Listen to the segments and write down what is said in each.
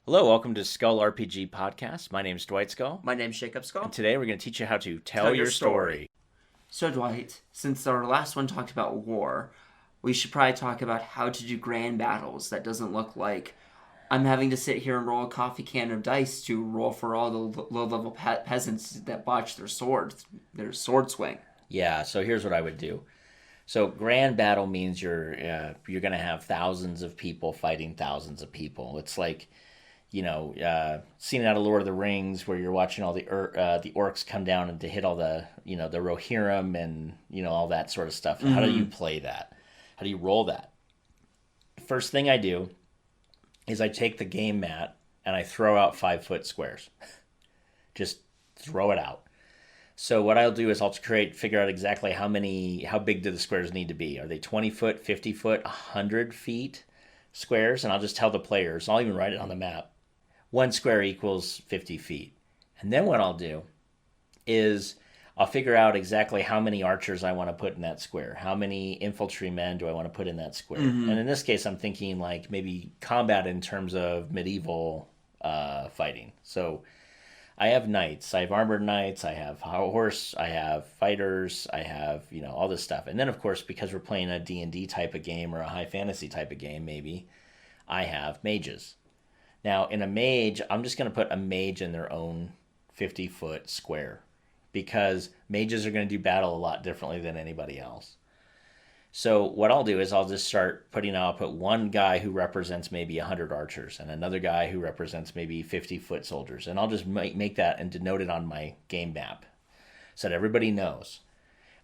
Hello, welcome to Skull RPG Podcast. My name's Dwight Skull. My name's Jacob Skull. And today we're going to teach you how to tell your story. So, Dwight, since our last one talked about war, we should probably talk about how to do grand battles that doesn't look like I'm having to sit here and roll a coffee can of dice to roll for all the low-level peasants that botch their sword swing. Yeah, so here's what I would do. So grand battle means you're going to have thousands of people fighting thousands of people. It's like, scene out of Lord of the Rings where you're watching all the orcs come down and to hit all the the Rohirrim and all that sort of stuff. How do you play that? How do you roll that? First thing I do is I take the game mat and I throw out 5-foot squares. Just throw it out. So what I'll do is I'll figure out exactly how big do the squares need to be. Are they 20 foot, 50 foot, 100 feet squares? And I'll just tell the players, I'll even write it on the map, 1 square equals 50 feet. And then what I'll do is I'll figure out exactly how many archers I want to put in that square. How many infantrymen do I want to put in that square? And in this case, I'm thinking like maybe combat in terms of medieval fighting. So I have knights, I have armored knights, I have horse, I have fighters, I have, all this stuff. And then, of course, because we're playing a D&D type of game or a high fantasy type of game, maybe, I have mages. Now, in a mage, I'm just going to put a mage in their own 50-foot square because mages are going to do battle a lot differently than anybody else. So what I'll do is I'll just start I'll put one guy who represents maybe 100 archers and another guy who represents maybe 50-foot soldiers. And I'll just make that and denote it on my game map so that everybody knows.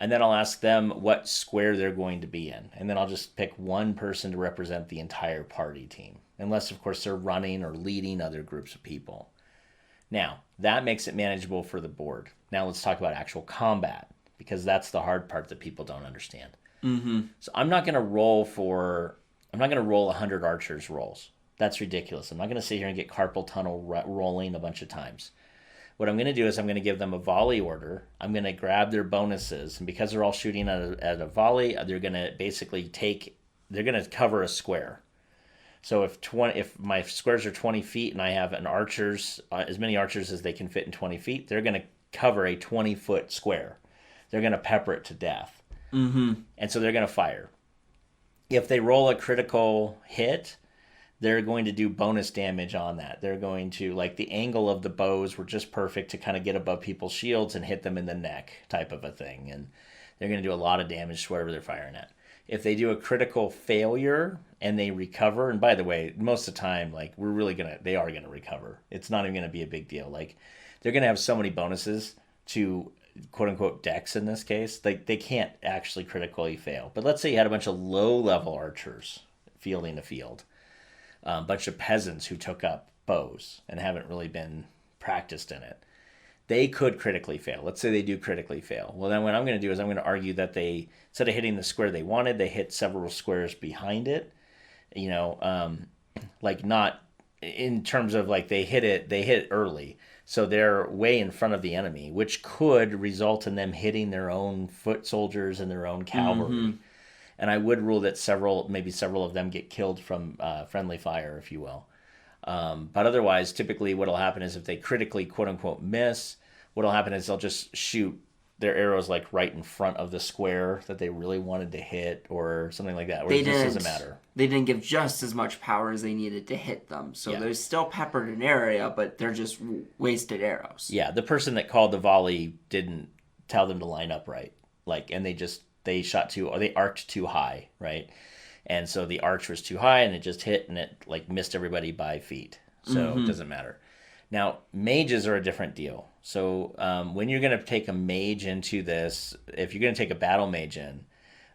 And then I'll ask them what square they're going to be in. And then I'll just pick one person to represent the entire party team. Unless, of course, they're running or leading other groups of people. Now, that makes it manageable for the board. Now let's talk about actual combat because that's the hard part that people don't understand. So I'm not going to roll 100 archers rolls. That's ridiculous. I'm not going to sit here and get carpal tunnel rolling a bunch of times. What I'm going to do is I'm going to give them a volley order. I'm going to grab their bonuses, and because they're all shooting at a volley, they're going to basically cover a square. So if my squares are 20 feet and I have as many archers as they can fit in 20 feet, they're going to cover a 20-foot square. They're going to pepper it to death. And so they're going to fire. If they roll a critical hit, they're going to do bonus damage on that. They're going to, like, the angle of the bows were just perfect to kind of get above people's shields and hit them in the neck type of a thing. And they're going to do a lot of damage to whatever they're firing at. If they do a critical failure and they recover, and by the way, most of the time, like, they are going to recover. It's not even going to be a big deal. Like, they're going to have so many bonuses to quote-unquote decks in this case, they can't actually critically fail. But let's say you had a bunch of low-level archers fielding a field, a bunch of peasants who took up bows and haven't really been practiced in it. They could critically fail. Let's say they do critically fail. Well, then what I'm going to do is I'm going to argue that they, instead of hitting the square they wanted, they hit several squares behind it. Like not in terms of like they hit it early. So they're way in front of the enemy, which could result in them hitting their own foot soldiers and their own cavalry. And I would rule that maybe several of them get killed from friendly fire, if you will. But otherwise, typically what will happen is if they critically, quote-unquote, miss, what will happen is they'll just shoot their arrows like right in front of the square that they really wanted to hit or something like that, where it just doesn't matter. They didn't give just as much power as they needed to hit them. So they're still peppered an area, but they're just wasted arrows. Yeah, the person that called the volley didn't tell them to line up right. And they shot they arced too high, right? And so the arch was too high and it just hit and it like missed everybody by feet. So it doesn't matter. Now, mages are a different deal. So when you're going to take a mage into this, if you're going to take a battle mage in,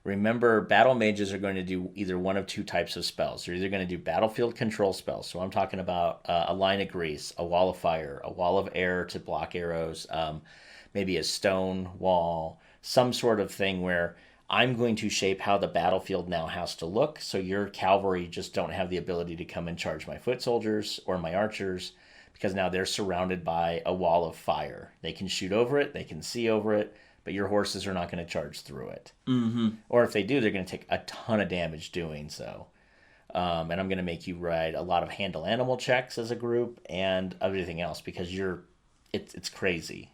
remember battle mages are going to do either one of two types of spells. They're either going to do battlefield control spells. So I'm talking about a line of grease, a wall of fire, a wall of air to block arrows, maybe a stone wall, some sort of thing where I'm going to shape how the battlefield now has to look. So your cavalry just don't have the ability to come and charge my foot soldiers or my archers, because now they're surrounded by a wall of fire. They can shoot over it, they can see over it, but your horses are not going to charge through it. Or if they do, they're going to take a ton of damage doing so. And I'm going to make you ride a lot of handle animal checks as a group and everything else because it's crazy.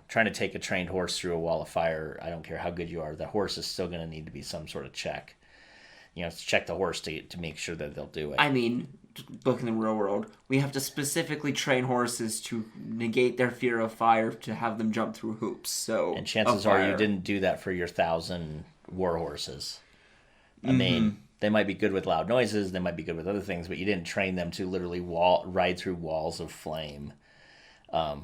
Trying to take a trained horse through a wall of fire, I don't care how good you are, the horse is still going to need to be some sort of check. Check the horse to make sure that they'll do it. I mean, look in the real world, we have to specifically train horses to negate their fear of fire to have them jump through hoops. So, And chances are you didn't do that for your 1,000 war horses. I mean, they might be good with loud noises, they might be good with other things, but you didn't train them to literally ride through walls of flame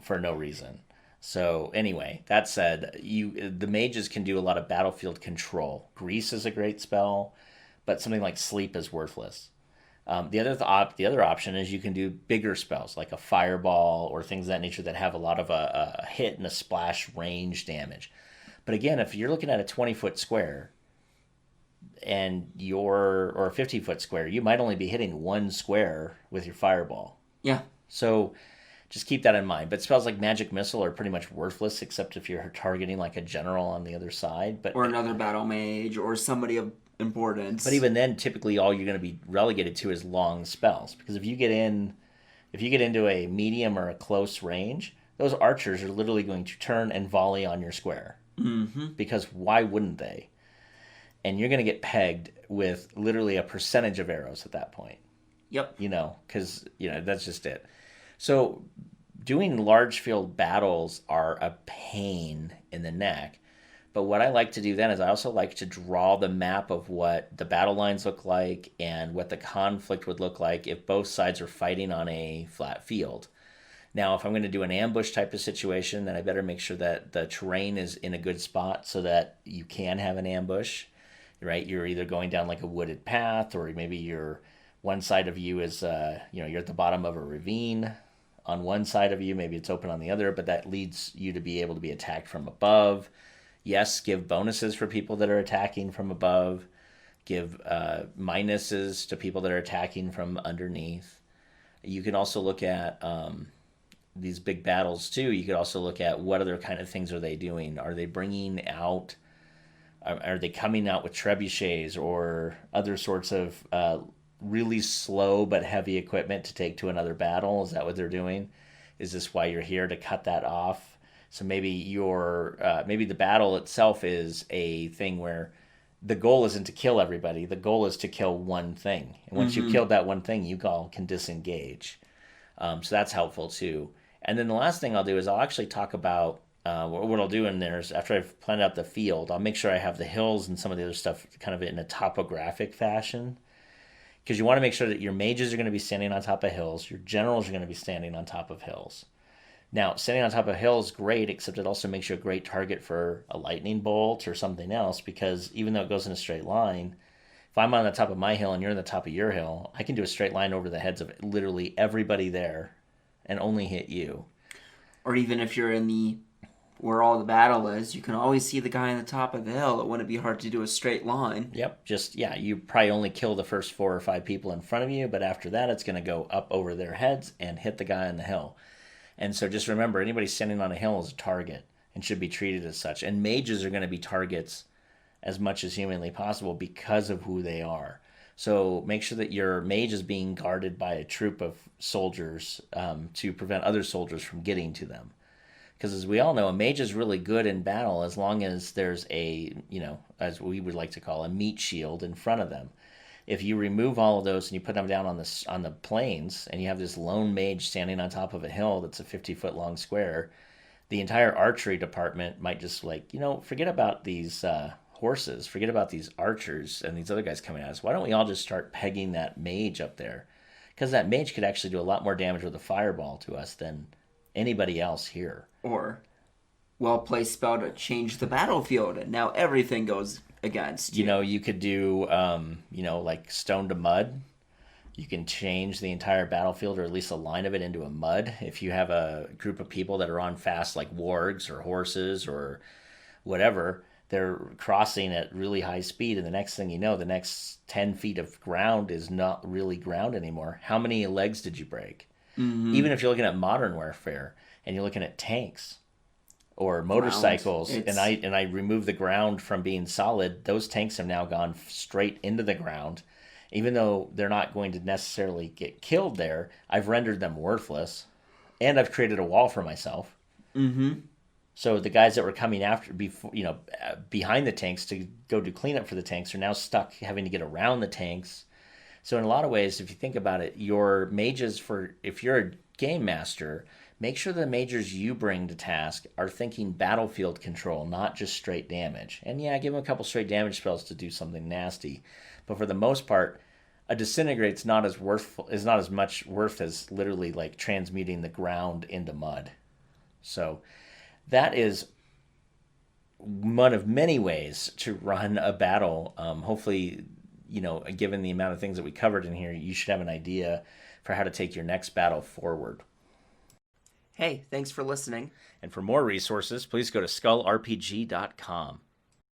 for no reason. So anyway, that said, the mages can do a lot of battlefield control. Grease is a great spell, but something like sleep is worthless. The other option is you can do bigger spells like a fireball or things of that nature that have a lot of a hit and a splash range damage. But again, if you're looking at a 20-foot square or a 50-foot square, you might only be hitting one square with your fireball. Yeah. So just keep that in mind. But spells like Magic Missile are pretty much worthless except if you're targeting like a general on the other side. Or another battle mage or somebody of importance. But even then, typically all you're going to be relegated to is long spells. Because if you get into a medium or a close range, those archers are literally going to turn and volley on your square. Mm-hmm. Because why wouldn't they? And you're going to get pegged with literally a percentage of arrows at that point. Yep. Because, that's just it. So doing large field battles are a pain in the neck. But what I like to do then is I also like to draw the map of what the battle lines look like and what the conflict would look like if both sides are fighting on a flat field. Now, if I'm going to do an ambush type of situation, then I better make sure that the terrain is in a good spot so that you can have an ambush, right? You're either going down like a wooded path or maybe one side of you is, you're at the bottom of a ravine. On one side of you, maybe it's open on the other, but that leads you to be able to be attacked from above. Yes, give bonuses for people that are attacking from above. Give minuses to people that are attacking from underneath. You can also look at these big battles too. You could also look at what other kind of things are they doing. Are they bringing out? Are they coming out with trebuchets or other sorts of really slow but heavy equipment to take to another battle? Is that what they're doing? Is this why you're here, to cut that off? So maybe maybe the battle itself is a thing where the goal isn't to kill everybody. The goal is to kill one thing. And once you've killed that one thing, you all can disengage. So that's helpful too. And then the last thing I'll do is I'll actually talk about what I'll do in there is after I've planned out the field, I'll make sure I have the hills and some of the other stuff kind of in a topographic fashion. Because you want to make sure that your mages are going to be standing on top of hills. Your generals are going to be standing on top of hills. Now, standing on top of hills is great, except it also makes you a great target for a lightning bolt or something else, because even though it goes in a straight line, if I'm on the top of my hill and you're on the top of your hill, I can do a straight line over the heads of literally everybody there and only hit you. Or even if you're where all the battle is, you can always see the guy on the top of the hill. It wouldn't be hard to do a straight line. Yep. You probably only kill the first 4 or 5 people in front of you, but after that, it's going to go up over their heads and hit the guy on the hill. And so just remember, anybody standing on a hill is a target and should be treated as such. And mages are going to be targets as much as humanly possible because of who they are. So make sure that your mage is being guarded by a troop of soldiers to prevent other soldiers from getting to them. Because as we all know, a mage is really good in battle as long as there's as we would like to call a meat shield in front of them. If you remove all of those and you put them down on the plains and you have this lone mage standing on top of a hill that's a 50-foot long square, the entire archery department might just forget about these horses, forget about these archers and these other guys coming at us. Why don't we all just start pegging that mage up there? Because that mage could actually do a lot more damage with a fireball to us than anybody else here. Or well-placed spell to change the battlefield, and now everything goes against you. You could do, like stone to mud. You can change the entire battlefield, or at least a line of it, into a mud. If you have a group of people that are on fast, like wargs or horses or whatever, they're crossing at really high speed, and the next thing you know, the next 10 feet of ground is not really ground anymore. How many legs did you break? Mm-hmm. Even if you're looking at modern warfare and you're looking at tanks or motorcycles, and I remove the ground from being solid, those tanks have now gone straight into the ground, Even though they're not going to necessarily get killed there, I've rendered them worthless, and I've created a wall for myself. Mm-hmm. So the guys that were coming after, before, behind the tanks to go do cleanup for the tanks are now stuck having to get around the tanks. So in a lot of ways, if you think about it, your mages if you're a game master, make sure the mages you bring to task are thinking battlefield control, not just straight damage. And yeah, give them a couple straight damage spells to do something nasty, but for the most part, a disintegrate's not as much worth as literally like transmuting the ground into mud. So that is one of many ways to run a battle. Hopefully, given the amount of things that we covered in here, you should have an idea for how to take your next battle forward. Hey, thanks for listening. And for more resources, please go to skullrpg.com.